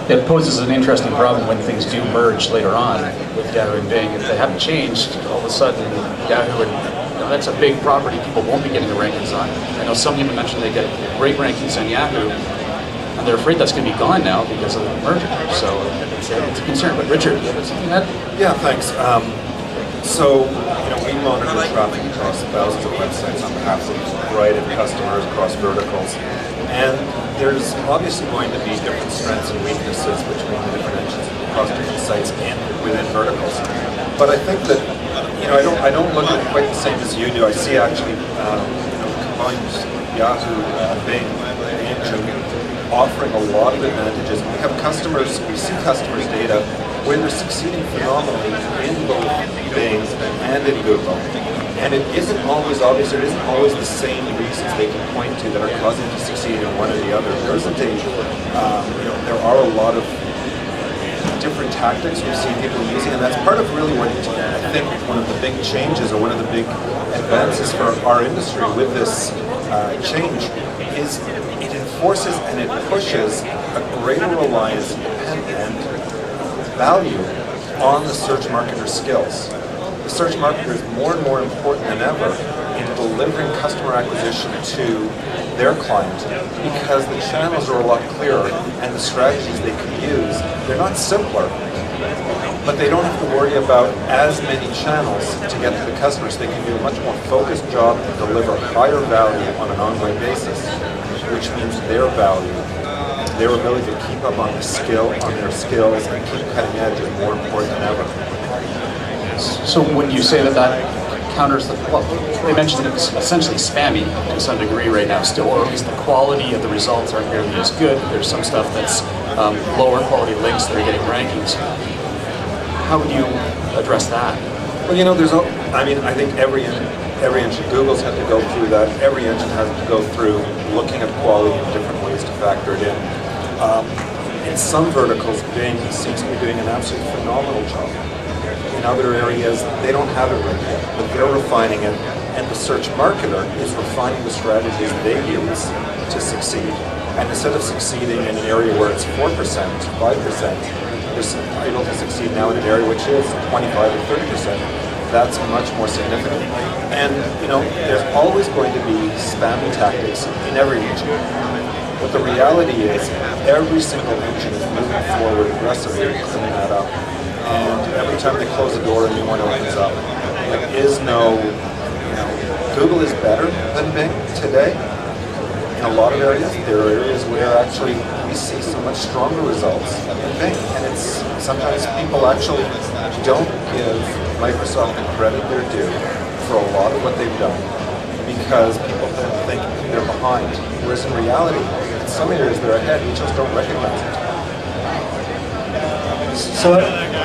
It poses an interesting problem when things do merge later on with Yahoo and Bing. If they haven't changed, all of a sudden Yahoo and that's a big property people won't be getting the rankings on. I know some people mentioned they get great rankings on Yahoo, and they're afraid that's going to be gone now because of the merger. So it's a concern. But Richard, you have something to add? Yeah, thanks. So, we monitor traffic across thousands of websites on behalf of a variety of customers across verticals. And there's obviously going to be different strengths and weaknesses between the different engines across different sites and within verticals. But I think that, I don't look at it quite the same as you do. I see actually, combined Yahoo, Bing, engine offering a lot of advantages. We have customers, we see customers' data where they're succeeding phenomenally in both Bing and in Google. And it isn't always obvious, it isn't always the same reasons they can point to that are causing them to succeed in one or the other. There isn't there are a lot of different tactics we've seen people using, and that's part of really what I think one of the big changes or one of the big advances for our industry with this change is it enforces and it pushes a greater reliance and value on the search marketer skills. The search marketer is more and more important than ever in delivering customer acquisition to their client because the channels are a lot clearer and the strategies they can use, they're not simpler, but they don't have to worry about as many channels to get to the customers. They can do a much more focused job and deliver higher value on an ongoing basis, which means their value, their ability to keep up on their skills and keep cutting edge is more important than ever. So when you say that counters they mentioned it's essentially spammy to some degree right now still, or at least the quality of the results aren't nearly as good. There's some stuff that's lower quality links that are getting rankings. How would you address that? Well, I think every engine, Google's had to go through that. Every engine has to go through looking at quality in different ways to factor it in. In some verticals, Bing seems to be doing an absolutely phenomenal job. In other areas, they don't have it right yet, but they're refining it, and the search marketer is refining the strategies they use to succeed. And instead of succeeding in an area where it's 4%, 5%, they're able to succeed now in an area which is 25 or 30%. That's much more significant. And, there's always going to be spammy tactics in every engine. But the reality is, every single engine is moving forward aggressively to clean that up. And every time they close the door, a new one opens up. There is no, Google is better than Bing today in a lot of areas. There are areas where actually we see some much stronger results than Bing. And it's sometimes people actually don't give Microsoft the credit they're due for a lot of what they've done because people think they're behind. Whereas in reality, in some areas they're ahead, we just don't recognize it. So